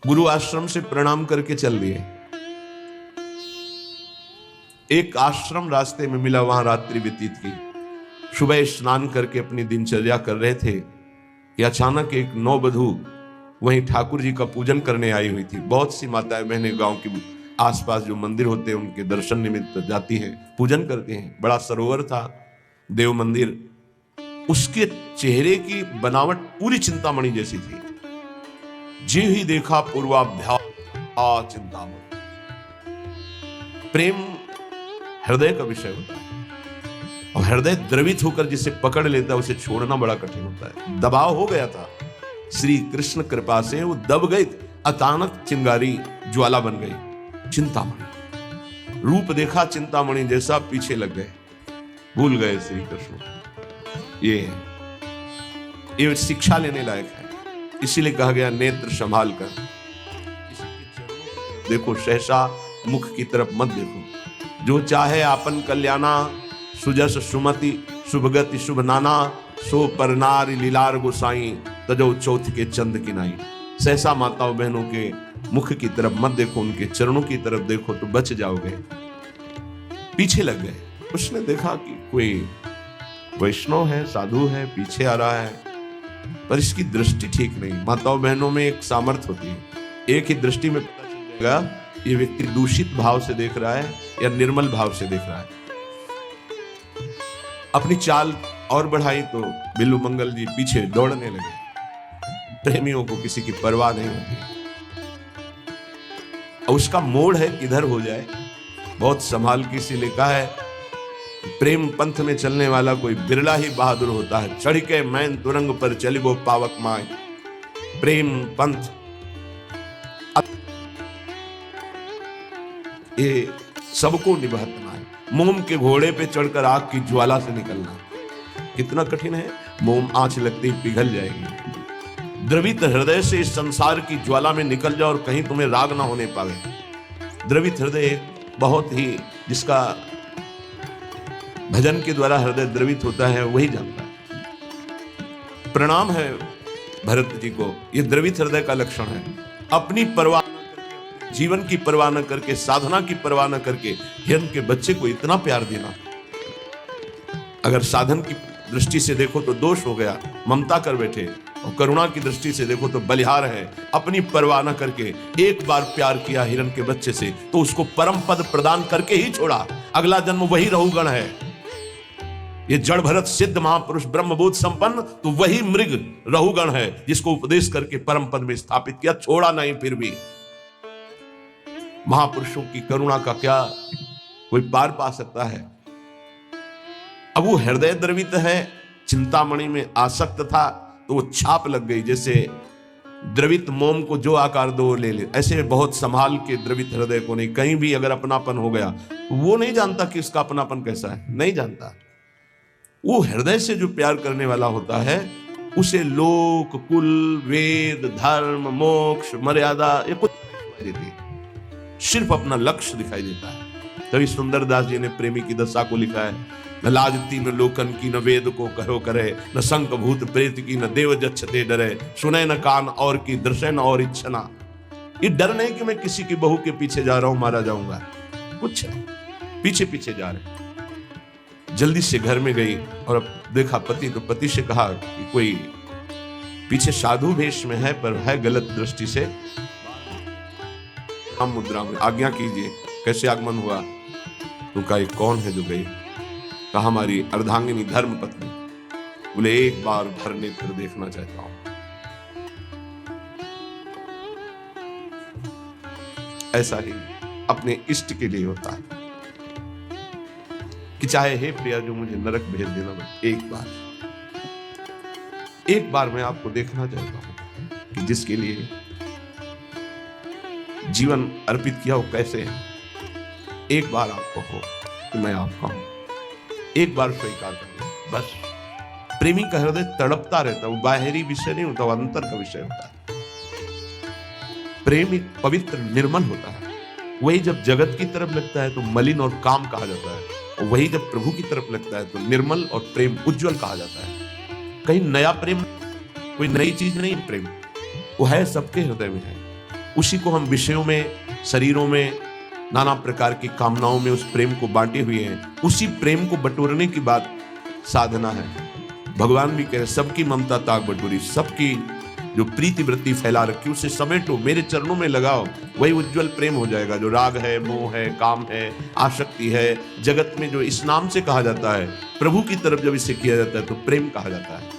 गुरु आश्रम से प्रणाम करके चल दिए। एक आश्रम रास्ते में मिला, वहां रात्रि व्यतीत की। सुबह स्नान करके अपनी दिनचर्या कर रहे थे कि अचानक एक नववधू वहीं ठाकुर जी का पूजन करने आई हुई थी। बहुत सी माताएं बहनें गांव के आसपास जो मंदिर होते हैं उनके दर्शन निमित्त जाती हैं, पूजन करती हैं। बड़ा सरोवर था, देव मंदिर। उसके चेहरे की बनावट पूरी चिंतामणि जैसी थी। जी ही देखा पूर्वाभ्यास चिंतामणि। प्रेम हृदय का विषय होता है और हृदय द्रवित होकर जिसे पकड़ लेता है उसे छोड़ना बड़ा कठिन होता है। दबाव हो गया था, श्री कृष्ण कृपा से वो दब गई। अचानक चिंगारी ज्वाला बन गई। चिंतामणि रूप देखा चिंतामणि जैसा, पीछे लग गए, भूल गए श्री कृष्ण। ये शिक्षा लेने लायक है। इसीलिए कहा गया नेत्र संभाल कर देखो, सहसा मुख की तरफ मत देखो। जो चाहे आपन कल्याणा, सुजस सुमति शुभगति शुभ नाना, सो पर नारी लीलार गोसाई, तजो चौथ के चंद की नाई। सहसा माताओं बहनों के मुख की तरफ मत देखो, उनके चरणों की तरफ देखो तो बच जाओगे। पीछे लग गए। उसने देखा कि कोई वैष्णव है, साधु है, पीछे आ रहा है, पर इसकी दृष्टि ठीक नहीं। माताओं बहनों में एक सामर्थ्य होती है, एक ही दृष्टि में पता चल जाएगा ये व्यक्ति दूषित भाव से देख रहा है या निर्मल भाव से देख रहा है। अपनी चाल और बढ़ाई तो बिल्लू मंगल जी पीछे दौड़ने लगे। प्रेमियों को किसी की परवाह नहीं होती, और उसका मोड़ है किधर हो जाए। बहुत संभाल के इसीलिए कहा है, प्रेम पंथ में चलने वाला कोई बिरला ही बहादुर होता है। चढ़ के मैन तुरंग पर चली वो पावक माए। प्रेम पंथ ये सबको निभातना है। मोम के घोड़े पे चढ़कर आग की ज्वाला से निकलना कितना कठिन है। मोम आंच लगते ही पिघल जाएगी। द्रवित हृदय से इस संसार की ज्वाला में निकल जाओ और कहीं तुम्हें राग ना होने पावे। द्रवित हृदय बहुत ही, जिसका भजन के द्वारा हृदय द्रवित होता है वही जानता है। प्रणाम है भरत जी को, यह द्रवित हृदय का लक्षण है। अपनी परवाह जीवन की परवाह न करके, साधना की परवाह न करके हिरण के बच्चे को इतना प्यार देना। अगर साधन की दृष्टि से देखो तो दोष हो गया, ममता कर बैठे, और करुणा की दृष्टि से देखो तो बलिहार है। अपनी परवाह न करके एक बार प्यार किया हिरण के बच्चे से तो उसको परम पद प्रदान करके ही छोड़ा। अगला जन्म वही रहुगण है। ये जड़ भरत सिद्ध महापुरुष ब्रह्मबोध संपन्न तो वही मृग रहुगण है, जिसको उपदेश करके परम पद में स्थापित किया, छोड़ा नहीं। फिर भी महापुरुषों की करुणा का क्या कोई पार पा सकता है। अब वो हृदय द्रवित है, चिंतामणि में आसक्त था तो वो छाप लग गई। जैसे द्रवित मोम को जो आकार दो ले ले, ऐसे बहुत संभाल के द्रवित हृदय को नहीं। कहीं भी अगर अपनापन हो गया, वो नहीं जानता कि उसका अपनापन कैसा है, नहीं जानता। वो हृदय से जो प्यार करने वाला होता है उसे लोक कुल वेद धर्म मोक्ष मर्यादा ये कुछ दिखाई देती है, सिर्फ अपना लक्ष्य दिखाई देता है। तभी सुंदरदास जी ने प्रेमी की दशा को लिखा है, न लाजती न लोकन की, न वेद को कहो करे, न संक भूत प्रेत की, न देव जच्छते डरे, सुने न कान और की, दृश्य न और इच्छना। ये डर नहीं कि मैं किसी की बहू के पीछे जा रहा हूं, मारा जाऊंगा, कुछ पीछे पीछे जा रहे। जल्दी से घर में गई और अब देखा पति, तो पति से कहा कि कोई पीछे साधु वेश में है पर है गलत दृष्टि से, हम मुद्रा में आज्ञा कीजिए। कैसे आगमन हुआ? तो कहा कौन है जो गई? कहा हमारी अर्धांगिनी धर्म पत्नी। बोले एक बार भर नेत्र देखना चाहता हूं। ऐसा ही अपने इष्ट के लिए होता है कि चाहे हे प्रिया जो मुझे नरक भेज देना, एक बार मैं आपको देखना चाहता हूं कि जिसके लिए जीवन अर्पित किया वो कैसे है। एक बार आपको हो कि मैं आपका हूं, एक बार स्वीकार कर लो बस। प्रेमी का हृदय तड़पता रहता है, वो बाहरी विषय नहीं होता, वो अंतर का विषय होता है। प्रेम एक पवित्र निर्मल होता है। वही जब जगत की तरफ लगता है तो मलिन और काम कहा जाता है, और वही जब प्रभु की तरफ लगता है तो निर्मल और प्रेम उज्जवल कहा जाता है। कहीं नया प्रेम, कोई नई चीज नहीं। प्रेम वो है, सबके हृदय में है, उसी को हम विषयों में, शरीरों में, नाना प्रकार की कामनाओं में उस प्रेम को बांटे हुए हैं। उसी प्रेम को बटोरने की बात साधना है। भगवान भी कह रहे सबकी ममता ताक बटोरी, सबकी जो प्रीति वृत्ति फैला रखी उसे समेटो, मेरे चरणों में लगाओ, वही उज्जवल प्रेम हो जाएगा। जो राग है, मोह है, काम है, आसक्ति है, जगत में जो इस नाम से कहा जाता है, प्रभु की तरफ जब इसे किया जाता है तो प्रेम कहा जाता है।